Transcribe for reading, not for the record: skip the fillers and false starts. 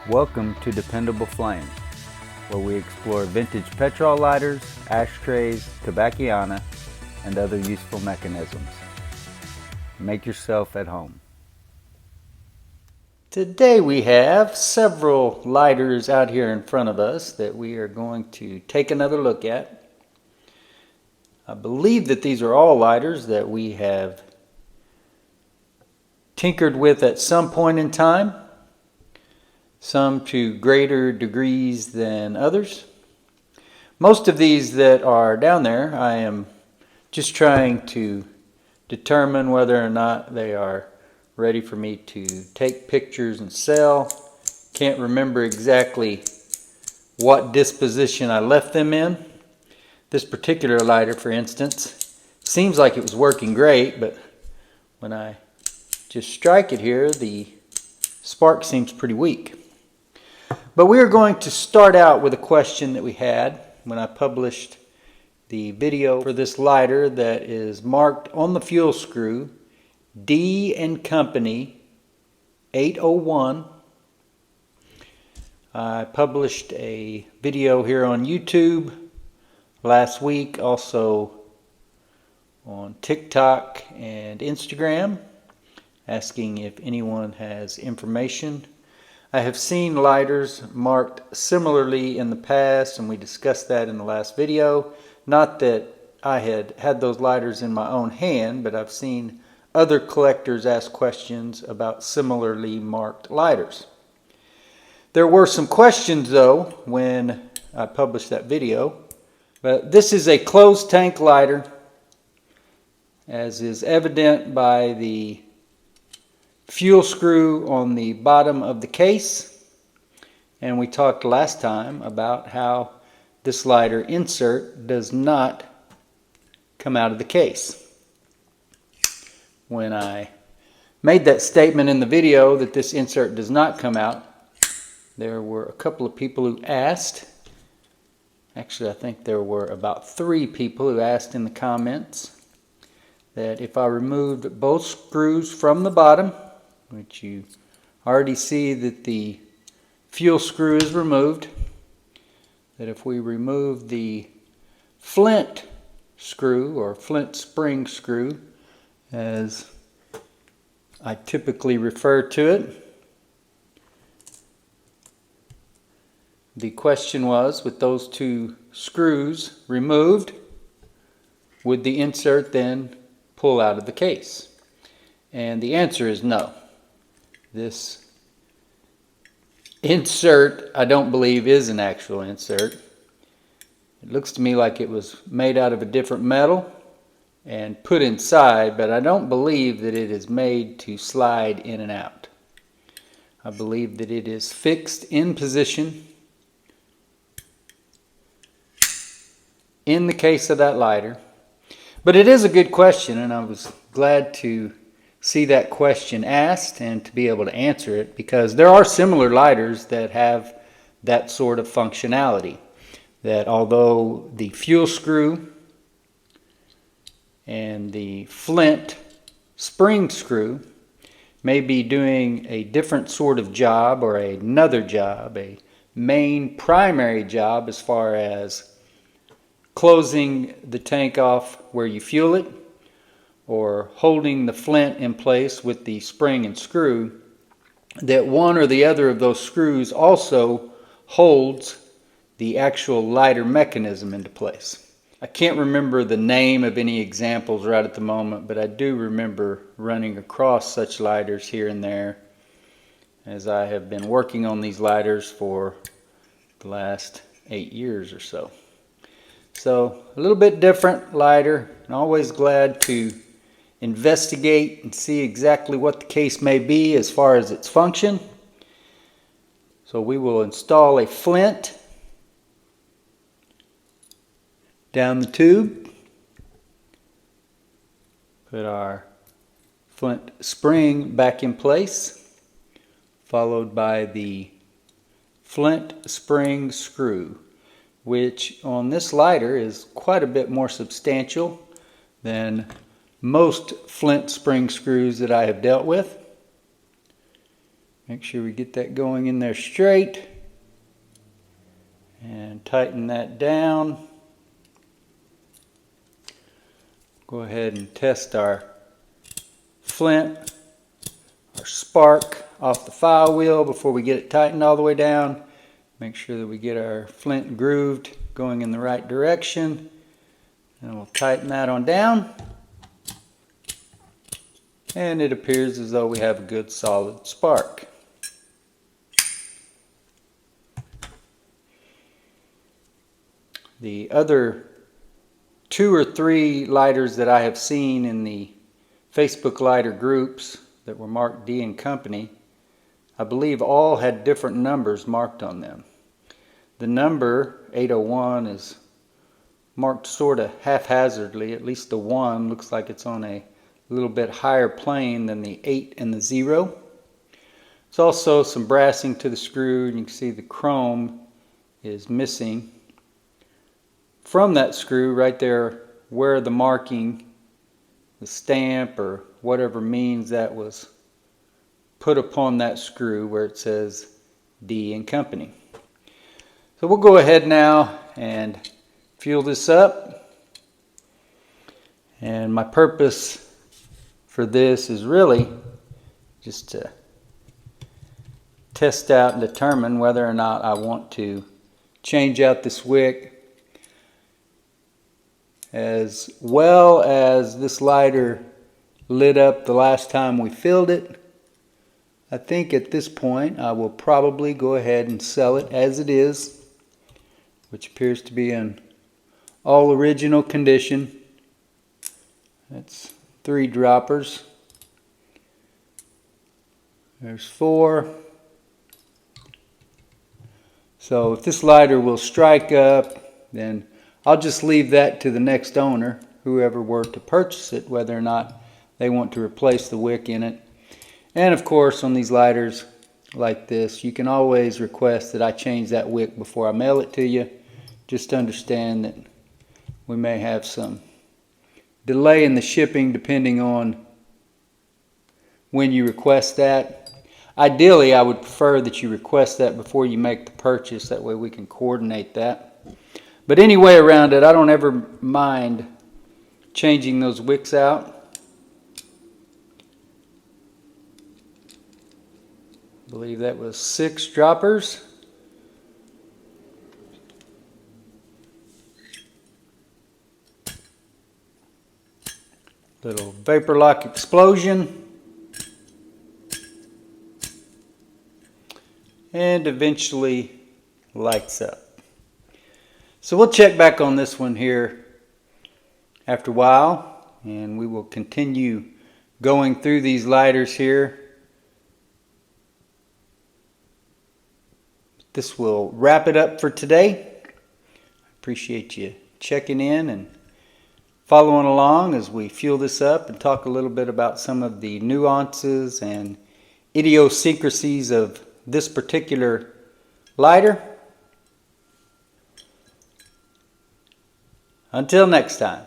Welcome to Dependable Flame, where we explore vintage petrol lighters, ashtrays, tobacconiana, and other useful mechanisms. Make yourself at home. Today we have several lighters out here in front of us that we are going to take another look at. I believe that these are all lighters that we have tinkered with at some point in time. Some to greater degrees than others. Most of these that are down there, I am just trying to determine whether or not they are ready for me to take pictures and sell. Can't remember exactly what disposition I left them in. This particular lighter, for instance, seems like it was working great, but when I just strike it here, the spark seems pretty weak. But we are going to start out with a question that we had when I published the video for this lighter that is marked on the fuel screw D & Company 801. I published a video here on YouTube last week, also on TikTok and Instagram, asking if anyone has information. I have seen lighters marked similarly in the past, and we discussed that in the last video. Not that I had those lighters in my own hand, but I've seen other collectors ask questions about similarly marked lighters. There were some questions though when I published that video. But this is a closed tank lighter, as is evident by the fuel screw on the bottom of the case, and we talked last time about how this lighter insert does not come out of the case. When I made that statement in the video that this insert does not come out, there were a couple of people who asked. Actually, I think there were about 3 people who asked in the comments that if I removed both screws from the bottom, which you already see that the fuel screw is removed, that if we remove the flint screw or flint spring screw, as I typically refer to it, the question was, with those 2 screws removed, would the insert then pull out of the case? And the answer is no. This insert, I don't believe, is an actual insert. It looks to me like it was made out of a different metal and put inside, but I don't believe that it is made to slide in and out. I believe that it is fixed in position in the case of that lighter. But it is a good question, and I was glad to see that question asked and to be able to answer it, because there are similar lighters that have that sort of functionality, that although the fuel screw and the flint spring screw may be doing a different sort of job or another job, a main primary job as far as closing the tank off where you fuel it, or holding the flint in place with the spring and screw, that one or the other of those screws also holds the actual lighter mechanism into place. I can't remember the name of any examples right at the moment, but I do remember running across such lighters here and there, as I have been working on these lighters for the last 8 years or so. So a little bit different lighter, and always glad to investigate and see exactly what the case may be as far as its function. So we will install a flint down the tube, put our flint spring back in place, followed by the flint spring screw, which on this lighter is quite a bit more substantial than most flint spring screws that I have dealt with. Make sure we get that going in there straight. And tighten that down. Go ahead and test our flint, our spark off the file wheel before we get it tightened all the way down. Make sure that we get our flint grooved, going in the right direction. And we'll tighten that on down. And it appears as though we have a good solid spark. The other 2 or 3 lighters that I have seen in the Facebook lighter groups that were marked D and Company, I believe all had different numbers marked on them. The number 801 is marked sort of haphazardly. At least the 1 looks like it's on a little bit higher plane than the 8 and the 0. There's also some brassing to the screw, and you can see the chrome is missing from that screw right there where the marking, the stamp or whatever means that was put upon that screw where it says D and Company. So we'll go ahead now and fuel this up. And my purpose for this is really just to test out and determine whether or not I want to change out this wick, as well as this lighter lit up the last time we filled it. I think at this point I will probably go ahead and sell it as it is, which appears to be in all original condition. That's 3 droppers. There's 4. So if this lighter will strike up, then I'll just leave that to the next owner, whoever were to purchase it, whether or not they want to replace the wick in it. And of course, on these lighters like this, you can always request that I change that wick before I mail it to you. Just understand that we may have some delay in the shipping depending on when you request that. Ideally, I would prefer that you request that before you make the purchase. That way we can coordinate that. But any way around it, I don't ever mind changing those wicks out. I believe that was 6 droppers. Little vapor lock explosion. And eventually lights up. So we'll check back on this one here after a while, and we will continue going through these lighters here. This will wrap it up for today. I appreciate you checking in and following along as we fuel this up and talk a little bit about some of the nuances and idiosyncrasies of this particular lighter. Until next time.